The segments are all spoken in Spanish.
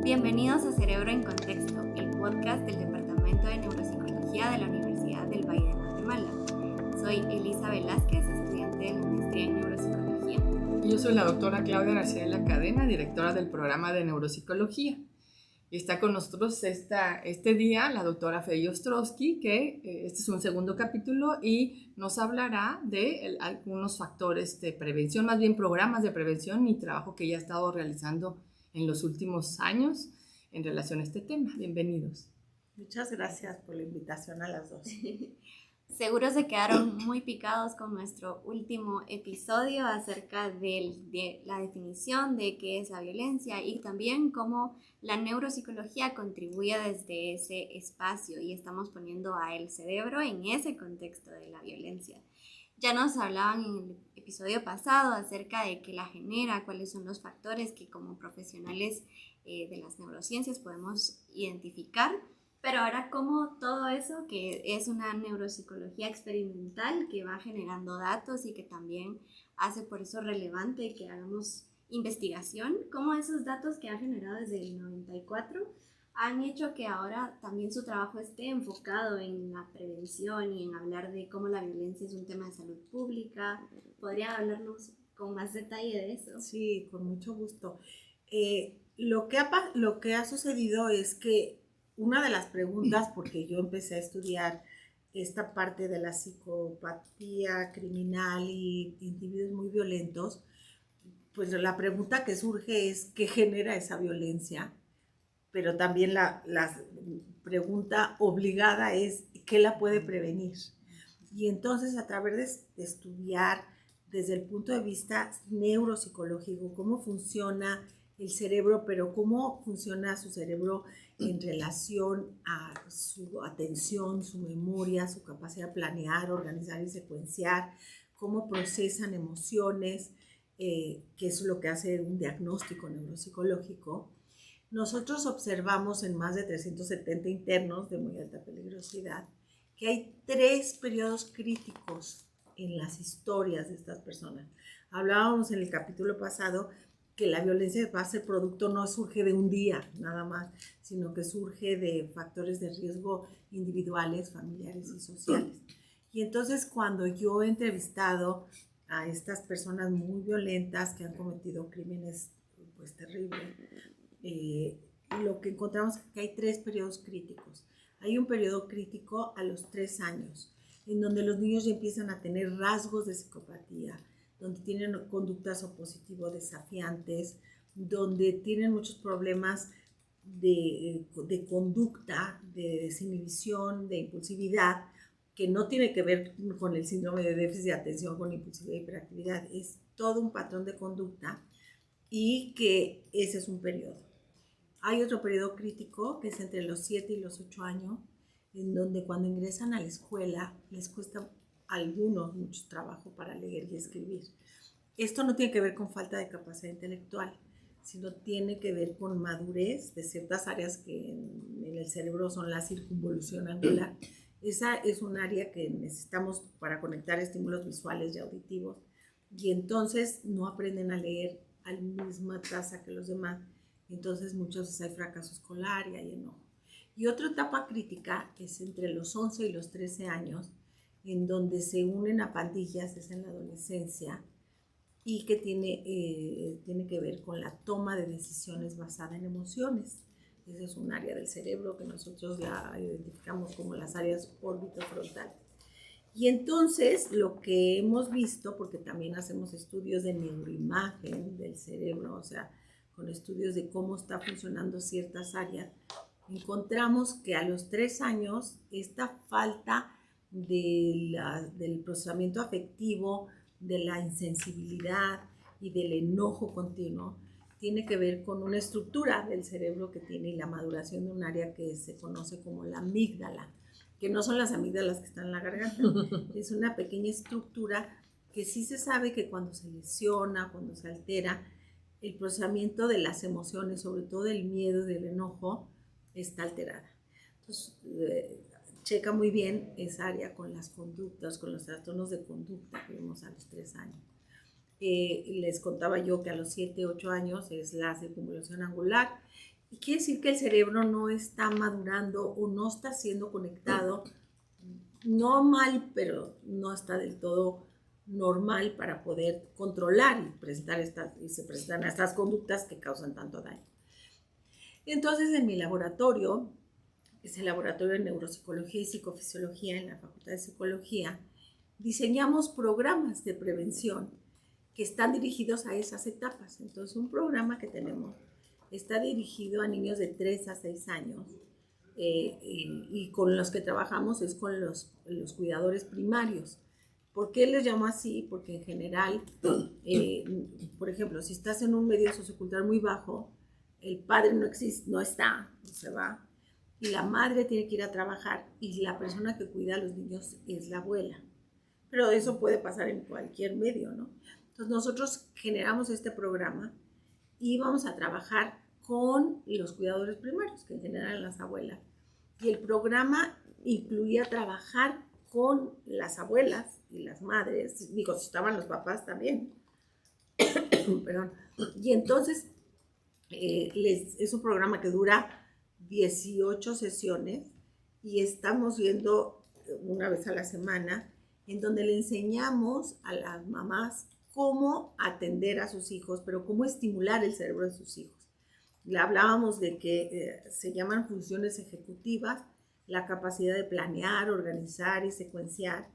Bienvenidos a Cerebro en Contexto, el podcast del Departamento de Neuropsicología de la Universidad del Valle de Guatemala. Soy Elisa Velázquez, estudiante de la maestría en Neuropsicología. Yo soy la doctora Claudia García de la Cadena, directora del programa de Neuropsicología. Y está con nosotros este día la doctora Fey Ostrowski, que este es un segundo capítulo y nos hablará de algunos factores de prevención, más bien programas de prevención y trabajo que ella ha estado realizando en los últimos años en relación a este tema. Bienvenidos. Muchas gracias por la invitación a las dos. Seguro se quedaron muy picados con nuestro último episodio acerca de la definición de qué es la violencia y también cómo la neuropsicología contribuye desde ese espacio y estamos poniendo a el cerebro en ese contexto de la violencia. Ya nos hablaban en el episodio pasado acerca de qué la genera, cuáles son los factores que como profesionales de las neurociencias podemos identificar. Pero ahora cómo todo eso, que es una neuropsicología experimental que va generando datos y que también hace por eso relevante que hagamos investigación, cómo esos datos que ha generado desde el 94 han hecho que ahora también su trabajo esté enfocado en la prevención y en hablar de cómo la violencia es un tema de salud pública. ¿Podría hablarnos con más detalle de eso? Sí, con mucho gusto. Lo que ha sucedido es que una de las preguntas, porque yo empecé a estudiar esta parte de la psicopatía criminal y individuos muy violentos, pues la pregunta que surge es ¿qué genera esa violencia? Pero también la pregunta obligada es ¿qué la puede prevenir? Y entonces a través de estudiar desde el punto de vista neuropsicológico cómo funciona el cerebro, pero cómo funciona su cerebro en relación a su atención, su memoria, su capacidad de planear, organizar y secuenciar, cómo procesan emociones, que es lo que hace un diagnóstico neuropsicológico. Nosotros observamos en más de 370 internos de muy alta peligrosidad que hay 3 periodos críticos en las historias de estas personas. Hablábamos en el capítulo pasado que la violencia de base producto no surge de un día nada más, sino que surge de factores de riesgo individuales, familiares y sociales. Y entonces cuando yo he entrevistado a estas personas muy violentas que han cometido crímenes pues terribles, lo que encontramos es que hay 3 periodos críticos. Hay un periodo crítico a los 3 años, en donde los niños ya empiezan a tener rasgos de psicopatía, donde tienen conductas opositivo desafiantes, donde tienen muchos problemas de conducta, de desinhibición, de impulsividad, que no tiene que ver con el síndrome de déficit de atención, con impulsividad e hiperactividad, es todo un patrón de conducta y que ese es un periodo. Hay otro periodo crítico que es entre los 7 y los 8 años, en donde cuando ingresan a la escuela les cuesta a algunos mucho trabajo para leer y escribir. Esto no tiene que ver con falta de capacidad intelectual, sino tiene que ver con madurez de ciertas áreas que en el cerebro son la circunvolución angular. Esa es un área que necesitamos para conectar estímulos visuales y auditivos, y entonces no aprenden a leer a la misma tasa que los demás. Entonces muchas veces hay fracaso escolar y hay enojo. Y otra etapa crítica es entre los 11 y los 13 años, en donde se unen a pandillas, es en la adolescencia, y que tiene que ver con la toma de decisiones basada en emociones. Esa es un área del cerebro que nosotros la identificamos como las áreas orbitofrontales. Y entonces lo que hemos visto, porque también hacemos estudios de neuroimagen del cerebro, o sea, con estudios de cómo está funcionando ciertas áreas, encontramos que a los 3 años esta falta del procesamiento afectivo, de la insensibilidad y del enojo continuo tiene que ver con una estructura del cerebro que tiene y la maduración de un área que se conoce como la amígdala, que no son las amígdalas que están en la garganta, es una pequeña estructura que sí se sabe que cuando se lesiona, cuando se altera, el procesamiento de las emociones, sobre todo del miedo y del enojo, está alterada. Entonces, checa muy bien esa área con las conductas, con los trastornos de conducta que vemos a los 3 años. Les contaba yo que a los 7, 8 años es la circunvolución angular Y quiere decir que el cerebro no está madurando o no está siendo conectado, no mal, pero no está del todo normal para poder controlar y se presentan estas conductas que causan tanto daño. Entonces, en mi laboratorio, es el laboratorio de neuropsicología y psicofisiología en la Facultad de Psicología, diseñamos programas de prevención que están dirigidos a esas etapas. Entonces, un programa que tenemos está dirigido a niños de 3 a 6 años y con los que trabajamos es con los cuidadores primarios. ¿Por qué les llamo así? Porque en general, por ejemplo, si estás en un medio sociocultural muy bajo, el padre no existe, no está, no se va, y la madre tiene que ir a trabajar y la persona que cuida a los niños es la abuela. Pero eso puede pasar en cualquier medio, ¿no? Entonces nosotros generamos este programa y vamos a trabajar con los cuidadores primarios, que en general eran las abuelas. Y el programa incluía trabajar con las abuelas y las madres, digo, si estaban los papás también. Perdón. Y entonces es un programa que dura 18 sesiones y estamos viendo una vez a la semana en donde le enseñamos a las mamás cómo atender a sus hijos, pero cómo estimular el cerebro de sus hijos. Le hablábamos de que se llaman funciones ejecutivas, la capacidad de planear, organizar y secuenciar,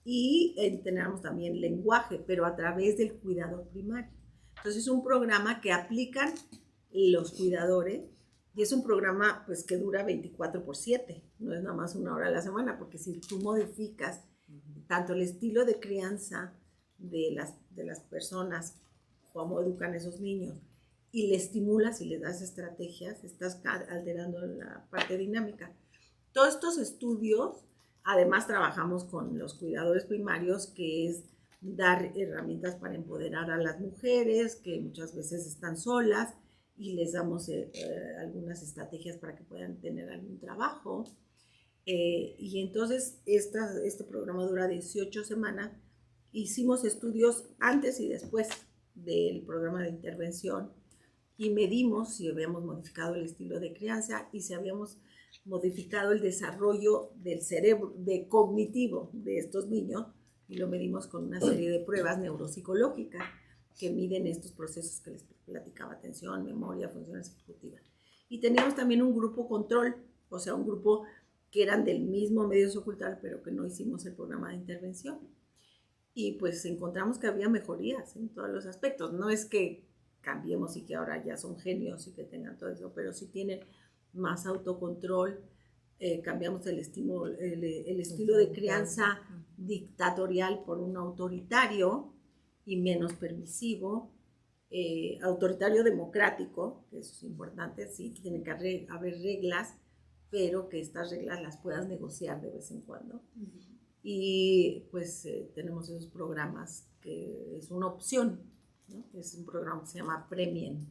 y tenemos también lenguaje, pero a través del cuidador primario. Entonces es un programa que aplican los cuidadores y es un programa pues que dura 24/7, no es nada más 1 hora a la semana, porque si tú modificas tanto el estilo de crianza de las personas, cómo educan a esos niños, y le estimulas y le das estrategias, estás alterando la parte dinámica. Todos estos estudios, además trabajamos con los cuidadores primarios, que es dar herramientas para empoderar a las mujeres, que muchas veces están solas, y les damos algunas estrategias para que puedan tener algún trabajo. Y entonces este programa dura 18 semanas. Hicimos estudios antes y después del programa de intervención y medimos si habíamos modificado el estilo de crianza y si habíamos modificado el desarrollo del cerebro, de cognitivo de estos niños, y lo medimos con una serie de pruebas neuropsicológicas que miden estos procesos que les platicaba: atención, memoria, funciones ejecutivas. Y teníamos también un grupo control, o sea, un grupo que eran del mismo medio sociocultural, pero que no hicimos el programa de intervención. Y pues encontramos que había mejorías en todos los aspectos. No es que cambiemos y que ahora ya son genios y que tengan todo eso, pero sí tienen más autocontrol. Cambiamos el estilo de crianza dictatorial por un autoritario y menos permisivo, autoritario democrático, que eso es importante, sí, tiene que haber reglas, pero que estas reglas las puedas negociar de vez en cuando. Y pues tenemos esos programas que es una opción, ¿no? Es un programa que se llama Premien,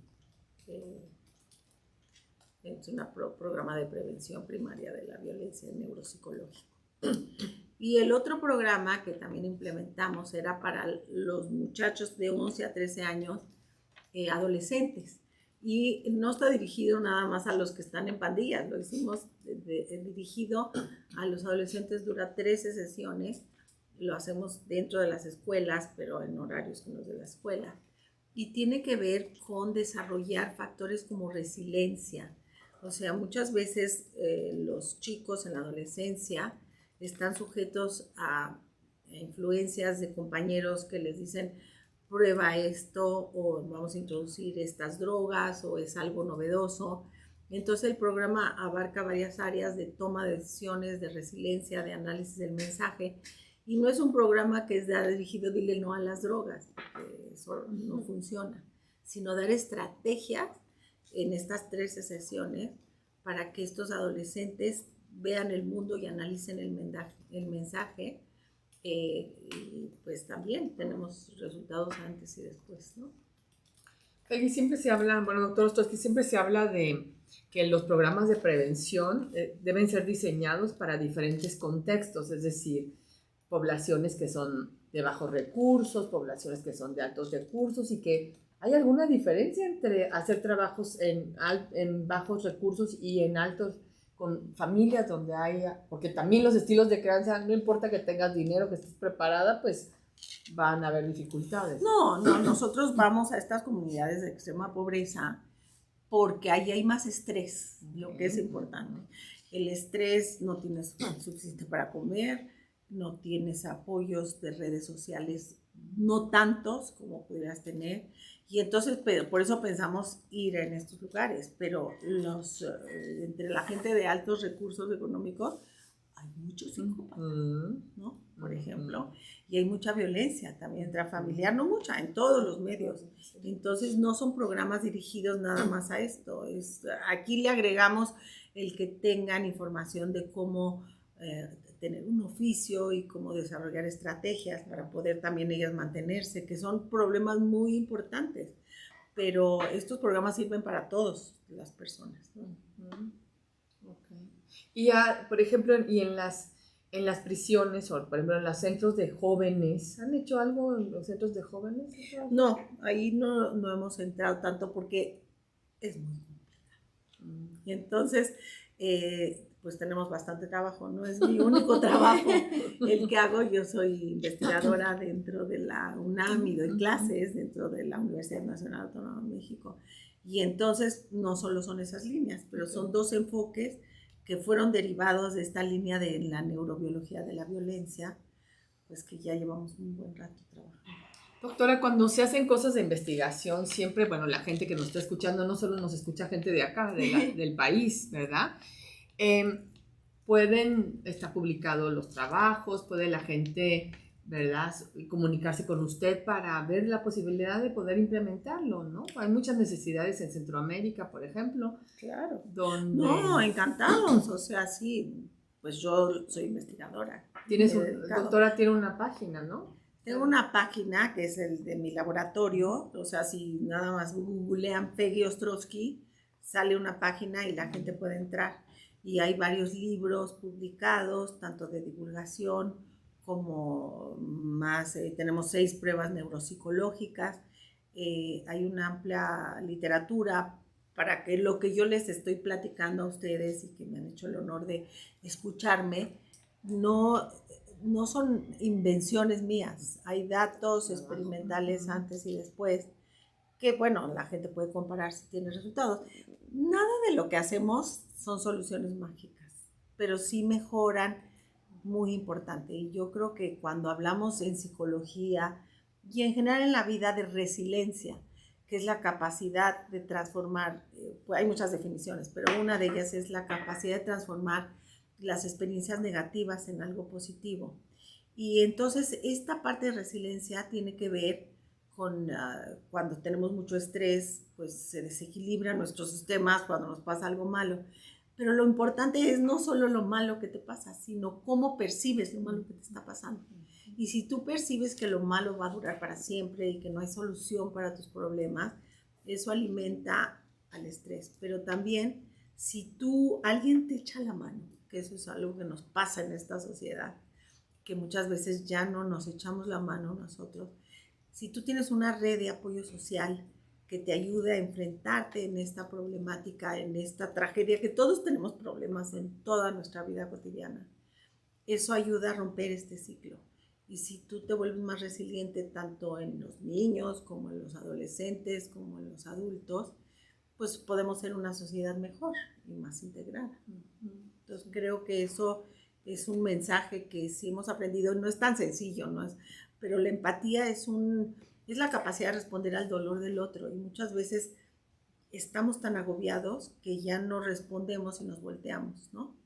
es un programa de prevención primaria de la violencia neuropsicológica. Y el otro programa que también implementamos era para los muchachos de 11 a 13 años, adolescentes. Y no está dirigido nada más a los que están en pandillas, lo hicimos dirigido a los adolescentes, dura 13 sesiones, lo hacemos dentro de las escuelas, pero en horarios con los de la escuela. Y tiene que ver con desarrollar factores como resiliencia. O sea, muchas veces los chicos en la adolescencia están sujetos a influencias de compañeros que les dicen: prueba esto, o vamos a introducir estas drogas, o es algo novedoso. Entonces el programa abarca varias áreas de toma de decisiones, de resiliencia, de análisis del mensaje, y no es un programa que es dirigido, dile no a las drogas, porque eso no funciona, sino dar estrategias en estas 13 sesiones para que estos adolescentes vean el mundo y analicen el mensaje. Y pues también tenemos resultados antes y después, ¿no? Aquí siempre se habla, bueno, doctor Ostrowski, siempre se habla de que los programas de prevención deben ser diseñados para diferentes contextos, es decir, poblaciones que son de bajos recursos, poblaciones que son de altos recursos, y que ¿Hay alguna diferencia entre hacer trabajos en bajos recursos y en altos, con familias donde haya, porque también los estilos de crianza, no importa que tengas dinero, que estés preparada, pues van a haber dificultades? No, nosotros vamos a estas comunidades de extrema pobreza porque ahí hay más estrés, lo que es importante. El estrés, no tienes suficiente para comer, no tienes apoyos de redes sociales, no tantos como pudieras tener, y entonces por eso pensamos ir en estos lugares, pero entre la gente de altos recursos económicos hay muchos psicópatas, ¿no? Por ejemplo, y hay mucha violencia también intrafamiliar, no mucha, en todos los medios. Entonces no son programas dirigidos nada más a esto. Aquí le agregamos el que tengan información de cómo tener un oficio y cómo desarrollar estrategias para poder también ellas mantenerse, que son problemas muy importantes. Pero estos programas sirven para todas las personas, ¿no? Okay. Y ya, por ejemplo, y en las prisiones, o por ejemplo en los centros de jóvenes, ¿han hecho algo en los centros de jóvenes? No, ahí no hemos entrado tanto porque es muy complicado. Y entonces, pues tenemos bastante trabajo, no es mi único trabajo el que hago. Yo soy investigadora dentro de la UNAM y doy clases dentro de la Universidad Nacional Autónoma de México. Y entonces no solo son esas líneas, pero son dos enfoques que fueron derivados de esta línea de la neurobiología de la violencia, pues que ya llevamos un buen rato trabajando. Doctora, cuando se hacen cosas de investigación, siempre, bueno, la gente que nos está escuchando, no solo nos escucha gente de acá, del país, ¿verdad? Pueden estar publicados los trabajos, puede la gente, ¿verdad?, comunicarse con usted para ver la posibilidad de poder implementarlo, ¿no? Hay muchas necesidades en Centroamérica, por ejemplo. Claro. Donde... No, encantados, o sea, sí, pues yo soy investigadora. Doctora, tiene una página, ¿no? Tengo una página que es el de mi laboratorio, o sea, si nada más googlean Peggy Ostrowski, sale una página y la gente puede entrar. Y hay varios libros publicados, tanto de divulgación como más, tenemos 6 pruebas neuropsicológicas, hay una amplia literatura para que lo que yo les estoy platicando a ustedes y que me han hecho el honor de escucharme, no son invenciones mías, hay datos experimentales antes y después, que bueno, la gente puede comparar si tiene resultados. Nada de lo que hacemos son soluciones mágicas, pero sí mejoran muy importante. Y yo creo que cuando hablamos en psicología y en general en la vida de resiliencia, que es la capacidad de transformar, pues hay muchas definiciones, pero una de ellas es la capacidad de transformar las experiencias negativas en algo positivo. Y entonces esta parte de resiliencia tiene que ver con cuando tenemos mucho estrés, pues se desequilibran nuestros sistemas cuando nos pasa algo malo. Pero lo importante es no solo lo malo que te pasa, sino cómo percibes lo malo que te está pasando. Y si tú percibes que lo malo va a durar para siempre y que no hay solución para tus problemas, eso alimenta al estrés. Pero también si alguien te echa la mano, que eso es algo que nos pasa en esta sociedad, que muchas veces ya no nos echamos la mano nosotros. Si tú tienes una red de apoyo social que te ayude a enfrentarte en esta problemática, en esta tragedia, que todos tenemos problemas en toda nuestra vida cotidiana, eso ayuda a romper este ciclo. Y si tú te vuelves más resiliente tanto en los niños como en los adolescentes, como en los adultos, pues podemos ser una sociedad mejor y más integrada. Entonces creo que eso es un mensaje que sí hemos aprendido, no es tan sencillo, pero la empatía es la capacidad de responder al dolor del otro, y muchas veces estamos tan agobiados que ya no respondemos y nos volteamos, ¿no?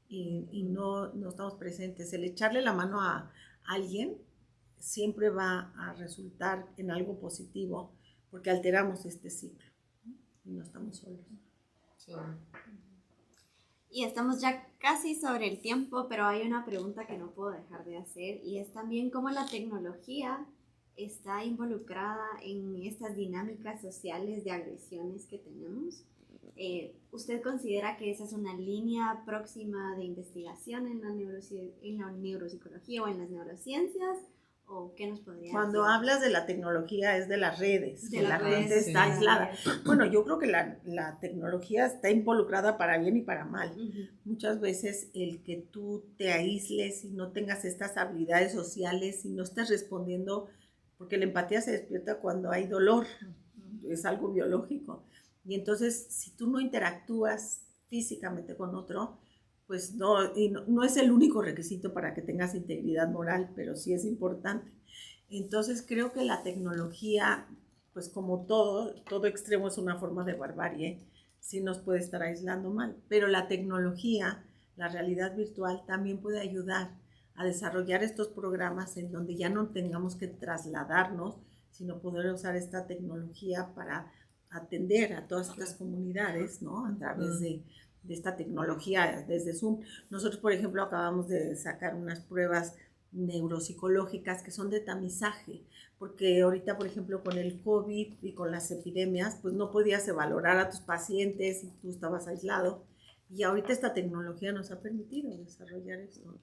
Y no estamos presentes. El echarle la mano a alguien siempre va a resultar en algo positivo, porque alteramos este ciclo, ¿no? Y no estamos solos. Sí. Y estamos ya casi sobre el tiempo, pero hay una pregunta que no puedo dejar de hacer, y es también cómo la tecnología está involucrada en estas dinámicas sociales de agresiones que tenemos. ¿Usted considera que esa es una línea próxima de investigación en la neuropsicología o en las neurociencias? ¿O qué nos podría Cuando decir? hablas de la tecnología es de las redes, De que las la redes, gente está sí. aislada. Bueno, yo creo que la tecnología está involucrada para bien y para mal. Ujú. Muchas veces el que tú te aísles y no tengas estas habilidades sociales y no estés respondiendo, porque la empatía se despierta cuando hay dolor, es algo biológico. Y entonces, si tú no interactúas físicamente con otro, pues no es el único requisito para que tengas integridad moral, pero sí es importante. Entonces creo que la tecnología, pues como todo extremo es una forma de barbarie, sí nos puede estar aislando mal, pero la tecnología, la realidad virtual también puede ayudar a desarrollar estos programas en donde ya no tengamos que trasladarnos, sino poder usar esta tecnología para atender a todas estas comunidades, ¿no? A través de esta tecnología, desde Zoom. Nosotros, por ejemplo, acabamos de sacar unas pruebas neuropsicológicas que son de tamizaje, porque ahorita, por ejemplo, con el COVID y con las epidemias, pues no podías valorar a tus pacientes y tú estabas aislado. Y ahorita esta tecnología nos ha permitido desarrollar esto,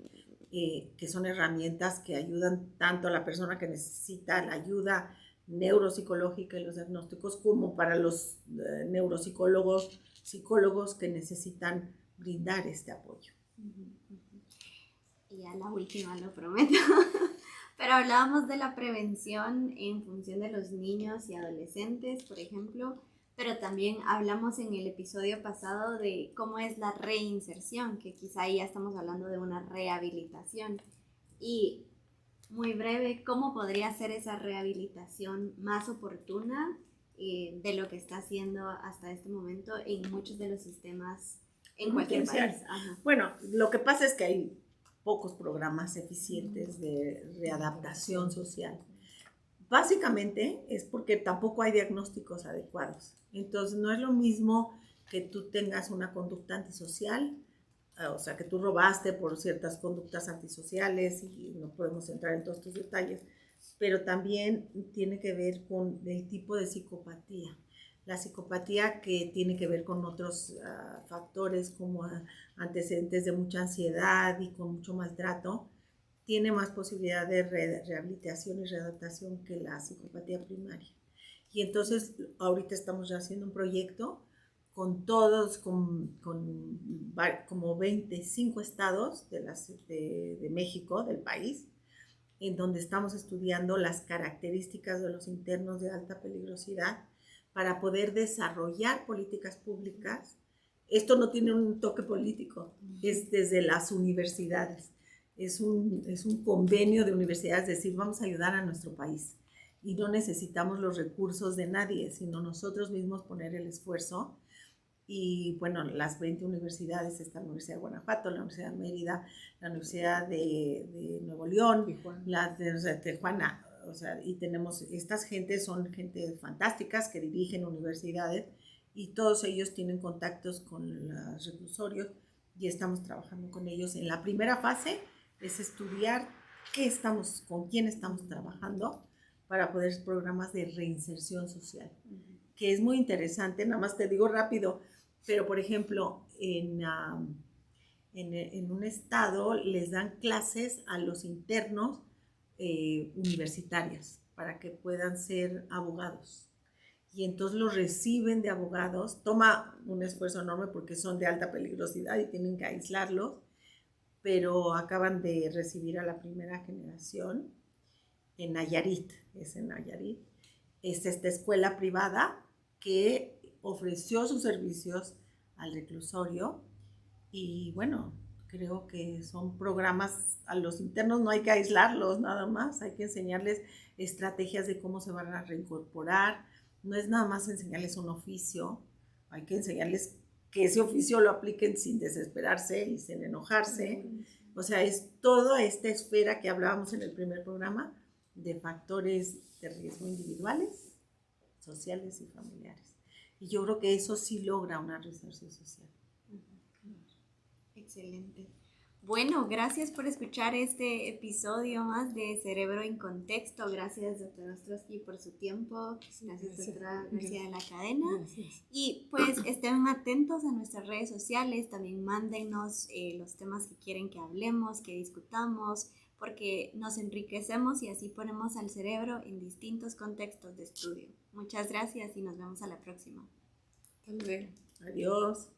que son herramientas que ayudan tanto a la persona que necesita la ayuda neuropsicológica y los diagnósticos, como para los psicólogos que necesitan brindar este apoyo. Y ya la última, lo prometo. Pero hablábamos de la prevención en función de los niños y adolescentes, por ejemplo, pero también hablamos en el episodio pasado de cómo es la reinserción, que quizá ahí ya estamos hablando de una rehabilitación. Y muy breve, ¿cómo podría ser esa rehabilitación más oportuna de lo que está haciendo hasta este momento en muchos de los sistemas en cualquier país? Ajá. Bueno, lo que pasa es que hay pocos programas eficientes de readaptación social. Básicamente es porque tampoco hay diagnósticos adecuados. Entonces no es lo mismo que tú tengas una conducta antisocial, o sea, que tú robaste por ciertas conductas antisociales, y no podemos entrar en todos estos detalles, pero también tiene que ver con el tipo de psicopatía. La psicopatía que tiene que ver con otros factores como antecedentes de mucha ansiedad y con mucho maltrato, tiene más posibilidad de rehabilitación y readaptación que la psicopatía primaria. Y entonces ahorita estamos ya haciendo un proyecto con todos, como 25 estados de México, del país, en donde estamos estudiando las características de los internos de alta peligrosidad para poder desarrollar políticas públicas. Esto no tiene un toque político, es desde las universidades. Es un convenio de universidades, es decir, vamos a ayudar a nuestro país y no necesitamos los recursos de nadie, sino nosotros mismos poner el esfuerzo. Y bueno, las 20 universidades, está la Universidad de Guanajuato, la Universidad de Mérida, la Universidad de Nuevo León, Tijuana. La de Tijuana, o sea, y tenemos, estas gentes son gente fantásticas que dirigen universidades y todos ellos tienen contactos con los reclusorios y estamos trabajando con ellos. En la primera fase es estudiar con quién estamos trabajando para poder programas de reinserción social, que es muy interesante. Nada más te digo rápido, pero por ejemplo, en un estado les dan clases a los internos universitarias para que puedan ser abogados. Y entonces los reciben de abogados. Toma un esfuerzo enorme porque son de alta peligrosidad y tienen que aislarlos, pero acaban de recibir a la primera generación en Nayarit. Es en Nayarit. Es esta escuela privada que ofreció sus servicios al reclusorio y bueno, creo que son programas. A los internos no hay que aislarlos nada más, hay que enseñarles estrategias de cómo se van a reincorporar. No es nada más enseñarles un oficio, hay que enseñarles que ese oficio lo apliquen sin desesperarse y sin enojarse. O sea, es toda esta esfera que hablábamos en el primer programa de factores de riesgo individuales, sociales y familiares. Y yo creo que eso sí logra una reinserción social. Excelente. Bueno, gracias por escuchar este episodio más de Cerebro en Contexto. Gracias, doctora Ostrowski, por su tiempo. Gracias, doctora García de la Cadena. Gracias. Y pues estén atentos a nuestras redes sociales. También mándennos los temas que quieren que hablemos, que discutamos, porque nos enriquecemos y así ponemos al cerebro en distintos contextos de estudio. Muchas gracias y nos vemos a la próxima. Hasta luego. Adiós.